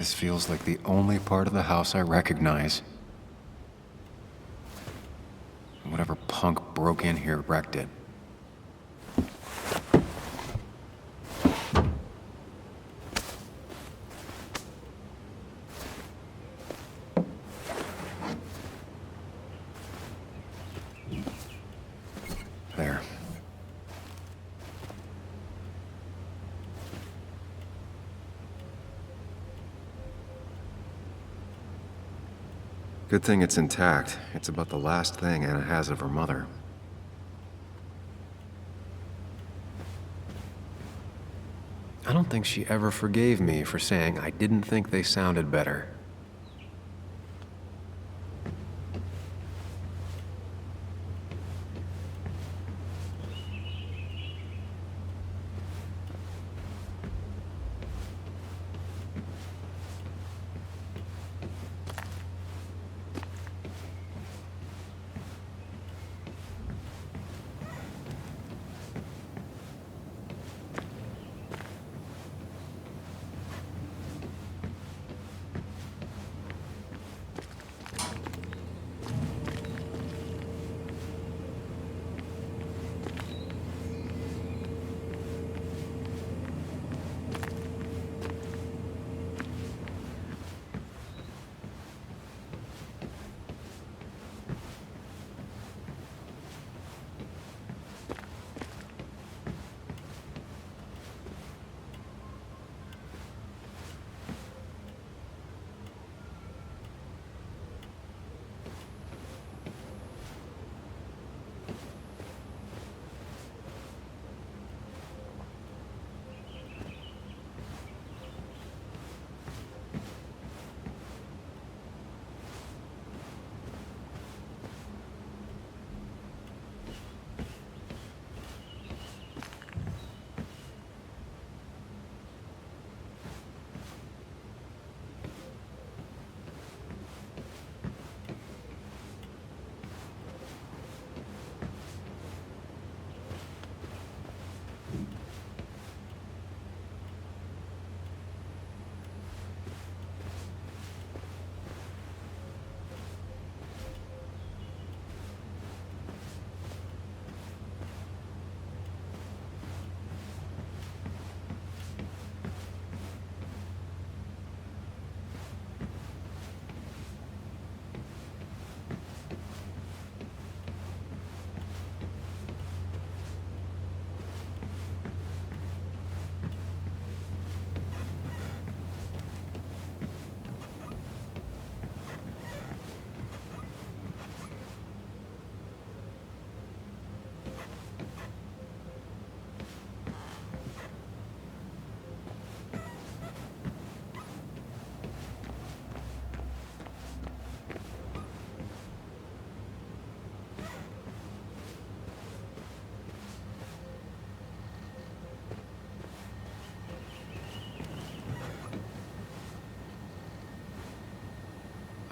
This feels like the only part of the house I recognize. Whatever punk broke in here wrecked it. There. Good thing it's intact. It's about the last thing Anna has of her mother. I don't think she ever forgave me for saying I didn't think they sounded better.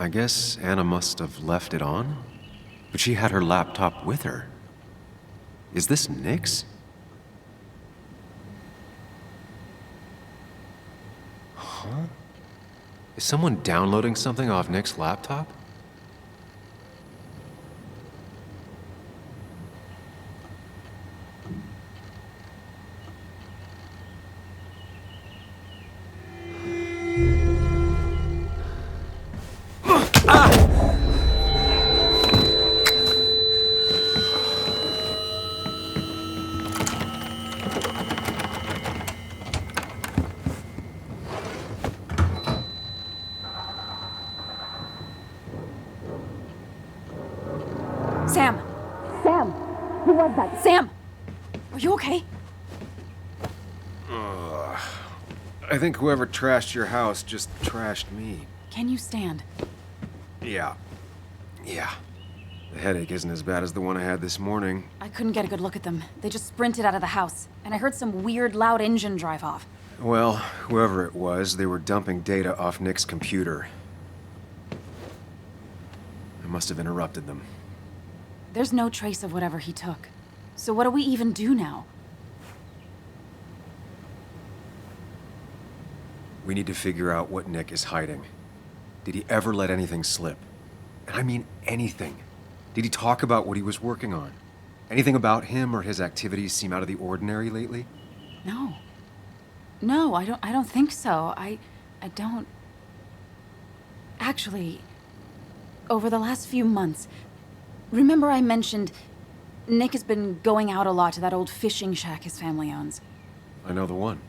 I guess Anna must have left it on, but she had her laptop with her. Is this Nick's? Huh? Is someone downloading something off Nick's laptop? Sam! Sam! Who was that? Sam! Are you okay? I think whoever trashed your house just trashed me. Can you stand? Yeah. The headache isn't as bad as the one I had this morning. I couldn't get a good look at them. They just sprinted out of the house, and I heard some weird, loud engine drive off. Well, whoever it was, they were dumping data off Nick's computer. I must have interrupted them. There's no trace of whatever he took. So what do we even do now? We need to figure out what Nick is hiding. Did he ever let anything slip? And I mean anything. Did he talk about what he was working on? Anything about him or his activities seem out of the ordinary lately? No. No, I don't think so. I don't... Actually, over the last few months, remember I mentioned Nick has been going out a lot to that old fishing shack his family owns. I know the one.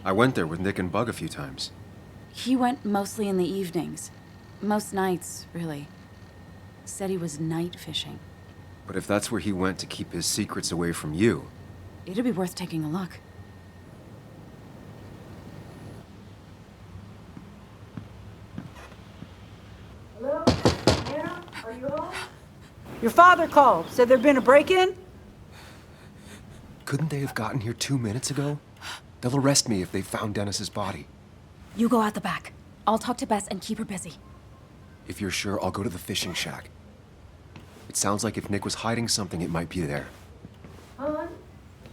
I went there with Nick and Bug a few times. He went mostly in the evenings. Most nights, really. Said he was night fishing. But if that's where he went to keep his secrets away from you... It'd be worth taking a look. Hello? Anna? Are you home? Your father called. Said there'd been a break-in? Couldn't they have gotten here 2 minutes ago? They'll arrest me if they found Dennis's body. You go out the back. I'll talk to Bess and keep her busy. If you're sure, I'll go to the fishing shack. It sounds like if Nick was hiding something, it might be there. Hon,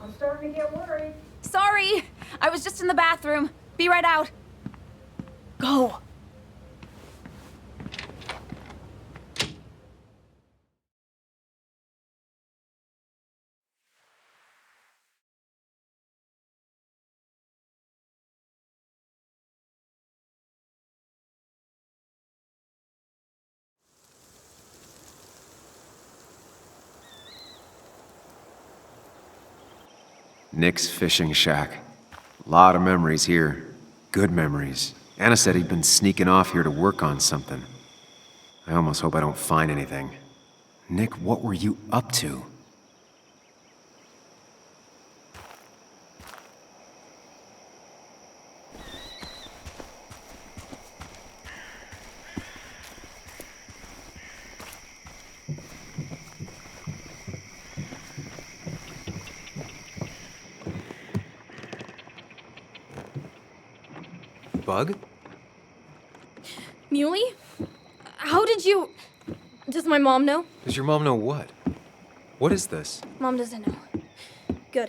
I'm starting to get worried. Sorry! I was just in the bathroom. Be right out. Go! Nick's fishing shack. Lot of memories here. Good memories. Anna said he'd been sneaking off here to work on something. I almost hope I don't find anything. Nick, what were you up to? Bug? Muley? How did you... Does my mom know? Does your mom know what? What is this? Mom doesn't know. Good.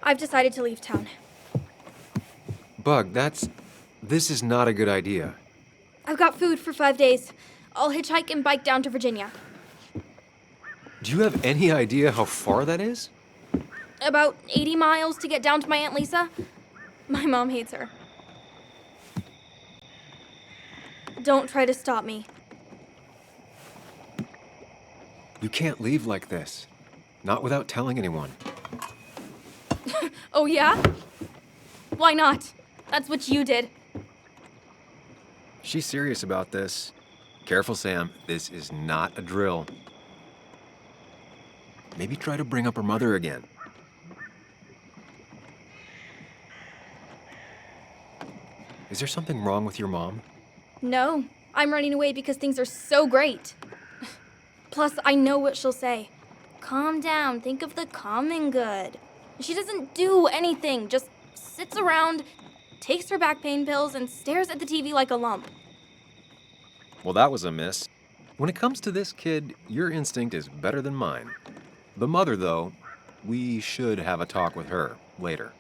I've decided to leave town. Bug, this is not a good idea. I've got food for 5 days. I'll hitchhike and bike down to Virginia. Do you have any idea how far that is? About 80 miles to get down to my Aunt Lisa. My mom hates her. Don't try to stop me. You can't leave like this. Not without telling anyone. Oh, yeah? Why not? That's what you did. She's serious about this. Careful, Sam. This is not a drill. Maybe try to bring up her mother again. Is there something wrong with your mom? No, I'm running away because things are so great. Plus, I know what she'll say. Calm down, think of the common good. She doesn't do anything, just sits around, takes her back pain pills, and stares at the TV like a lump. Well, that was a miss. When it comes to this kid, your instinct is better than mine. The mother, though, we should have a talk with her later.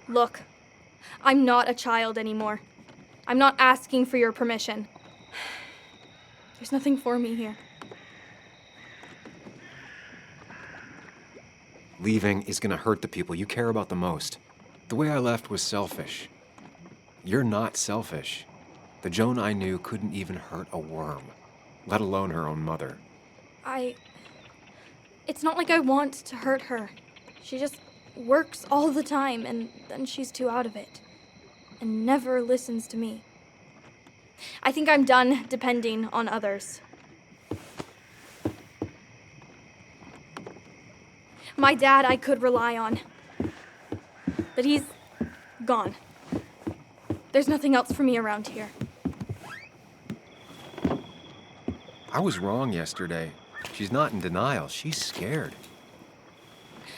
Look, I'm not a child anymore. I'm not asking for your permission. There's nothing for me here. Leaving is gonna hurt the people you care about the most. The way I left was selfish. You're not selfish. The Joan I knew couldn't even hurt a worm, let alone her own mother. It's not like I want to hurt her. She just works all the time, and then she's too out of it. And never listens to me. I think I'm done depending on others. My dad I could rely on. But he's gone. There's nothing else for me around here. I was wrong yesterday. She's not in denial. She's scared.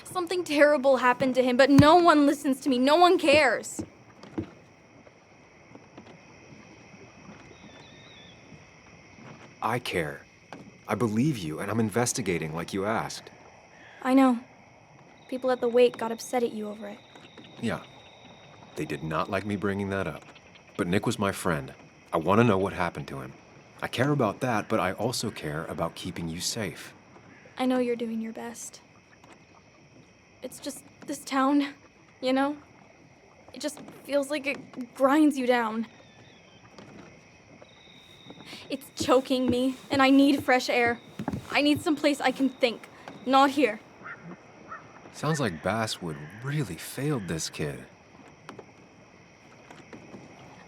Something terrible happened to him, but no one listens to me. No one cares. I care. I believe you, and I'm investigating like you asked. I know. People at the wake got upset at you over it. Yeah. They did not like me bringing that up. But Nick was my friend. I want to know what happened to him. I care about that, but I also care about keeping you safe. I know you're doing your best. It's just this town, you know? It just feels like it grinds you down. It's choking me, and I need fresh air. I need someplace I can think, not here. Sounds like Basswood really failed this kid.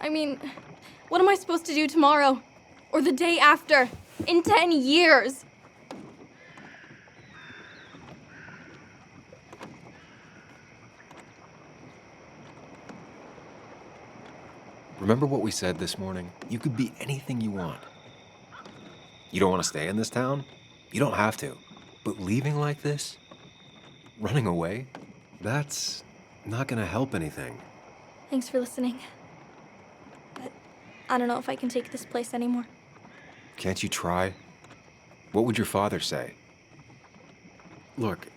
I mean, what am I supposed to do tomorrow? Or the day after? In 10 years? Remember what we said this morning? You could be anything you want. You don't want to stay in this town? You don't have to. But leaving like this? Running away? That's not gonna help anything. Thanks for listening. But I don't know if I can take this place anymore. Can't you try? What would your father say? Look,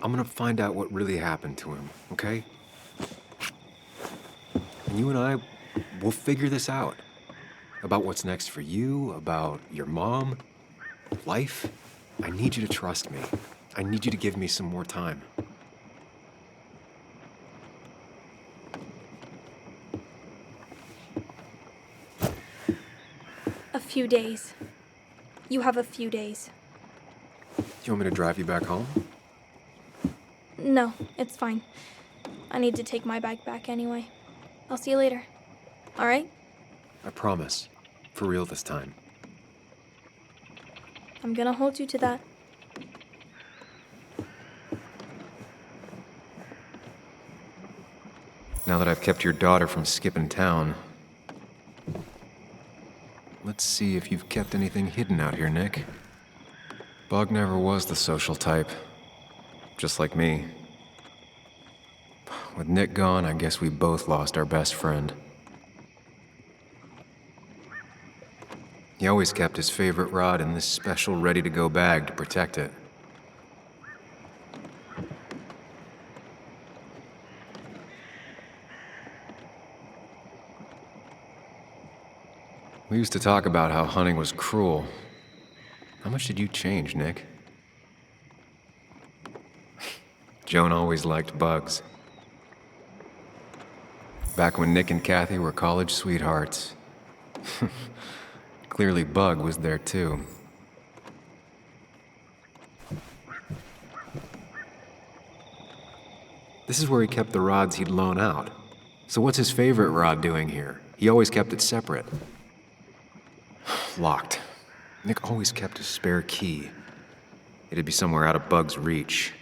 I'm gonna find out what really happened to him, okay? And you and I, we'll figure this out. About what's next for you, about your mom, life. I need you to trust me. I need you to give me some more time. A few days. You have a few days. You want me to drive you back home? No, it's fine. I need to take my bag back anyway. I'll see you later. All right? I promise. For real this time. I'm gonna hold you to that. Now that I've kept your daughter from skipping town, let's see if you've kept anything hidden out here, Nick. Bug never was the social type. Just like me. With Nick gone, I guess we both lost our best friend. He always kept his favorite rod in this special ready-to-go bag to protect it. We used to talk about how hunting was cruel. How much did you change, Nick? Joan always liked bugs. Back when Nick and Kathy were college sweethearts. Clearly Bug was there too. This is where he kept the rods he'd loan out. So what's his favorite rod doing here? He always kept it separate. Locked. Nick always kept a spare key. It'd be somewhere out of Bug's reach.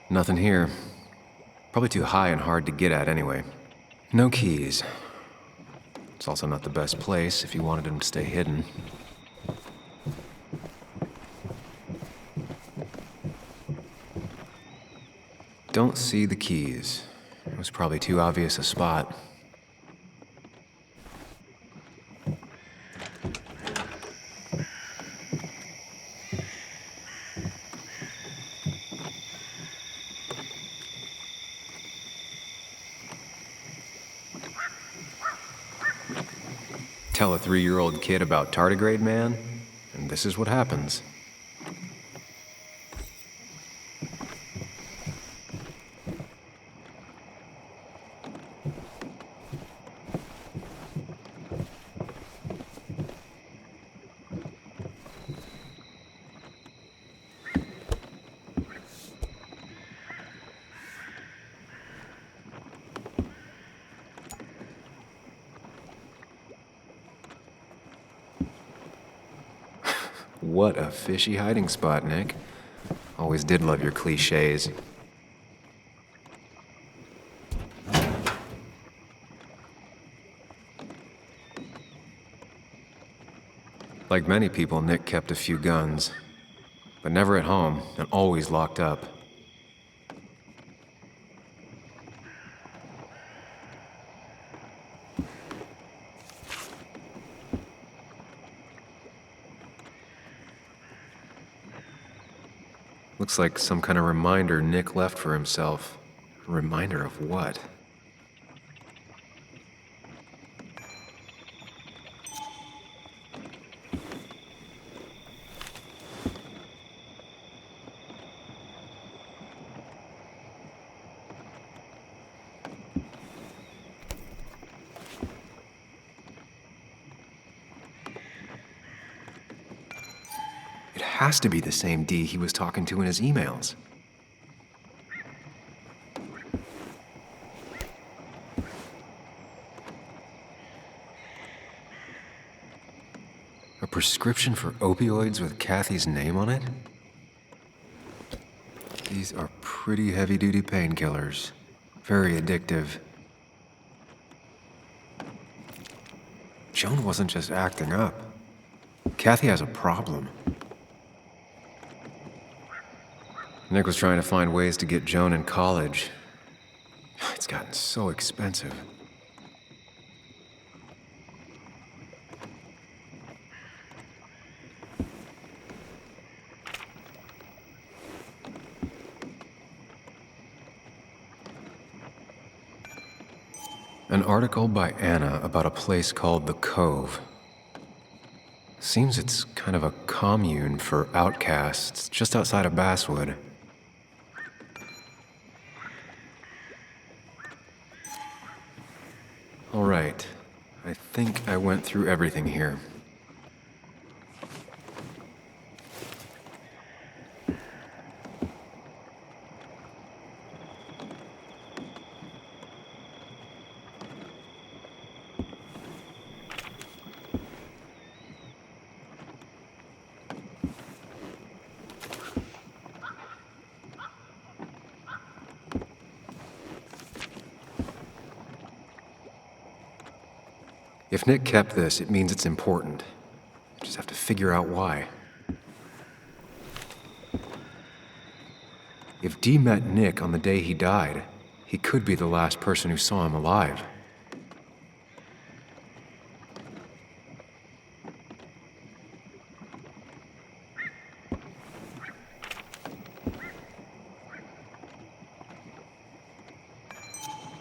Nothing here. Probably too high and hard to get at anyway. No keys. It's also not the best place if you wanted him to stay hidden. Don't see the keys. It was probably too obvious a spot. Tell a 3-year-old kid about tardigrade man, and this is what happens. What a fishy hiding spot, Nick. Always did love your cliches. Like many people, Nick kept a few guns, but never at home and always locked up. Looks like some kind of reminder Nick left for himself. A reminder of what? It has to be the same D he was talking to in his emails. A prescription for opioids with Kathy's name on it? These are pretty heavy-duty painkillers. Very addictive. Joan wasn't just acting up. Kathy has a problem. Nick was trying to find ways to get Joan in college. It's gotten so expensive. An article by Anna about a place called The Cove. Seems it's kind of a commune for outcasts just outside of Basswood. All right, I think I went through everything here. If Nick kept this, it means it's important. Just have to figure out why. If Dee met Nick on the day he died, he could be the last person who saw him alive.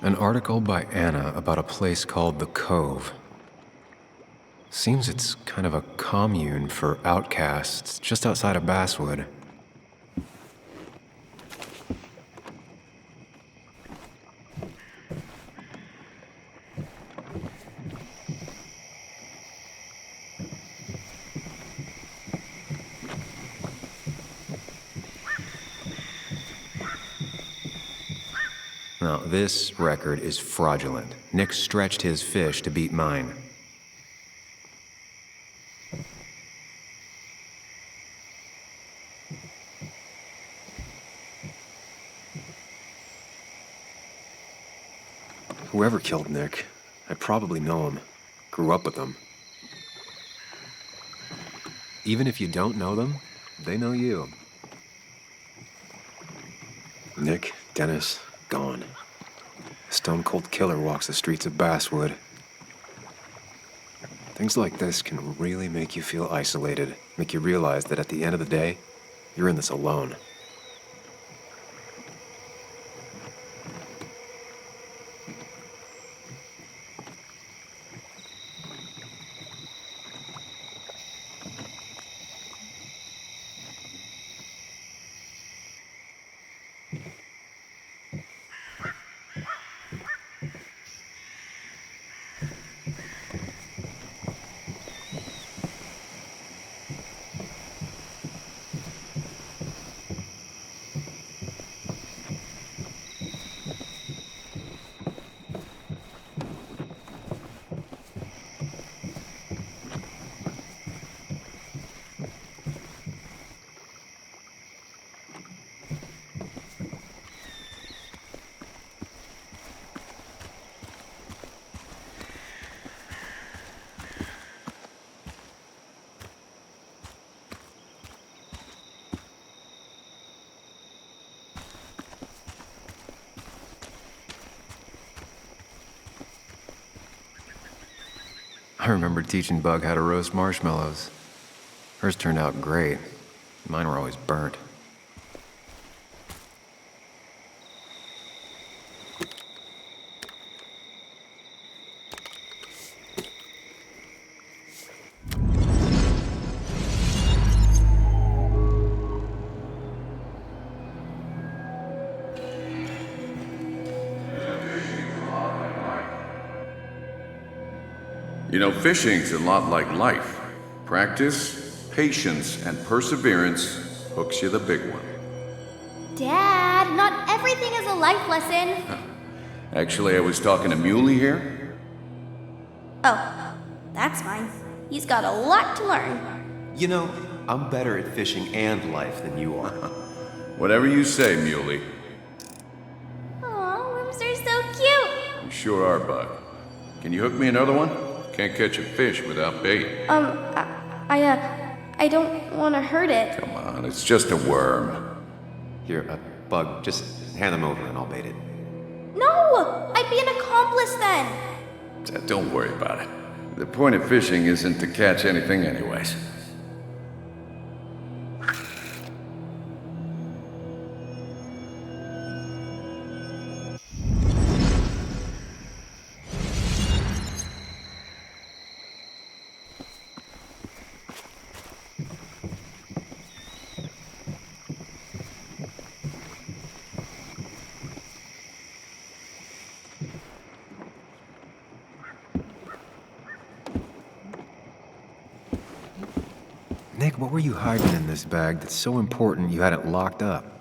An article by Anna about a place called The Cove. Seems it's kind of a commune for outcasts just outside of Basswood. Now, this record is fraudulent. Nick stretched his fish to beat mine. Whoever killed Nick, I probably know him. Grew up with them. Even if you don't know them, they know you. Nick, Dennis, gone. A stone-cold killer walks the streets of Basswood. Things like this can really make you feel isolated, make you realize that at the end of the day, you're in this alone. I remember teaching Bug how to roast marshmallows. Hers turned out great. Mine were always burnt. You know, fishing's a lot like life. Practice, patience, and perseverance hooks you the big one. Dad, not everything is a life lesson. Actually, I was talking to Muley here. Oh, that's fine. He's got a lot to learn. You know, I'm better at fishing and life than you are. Whatever you say, Muley. Aw, worms are so cute. You sure are, Bug. Can you hook me another one? Can't catch a fish without bait. I don't want to hurt it. Come on, it's just a worm. Here, Bug, just hand them over and I'll bait it. No! I'd be an accomplice then. Don't worry about it. The point of fishing isn't to catch anything anyways. Nick, what were you hiding in this bag that's so important you had it locked up?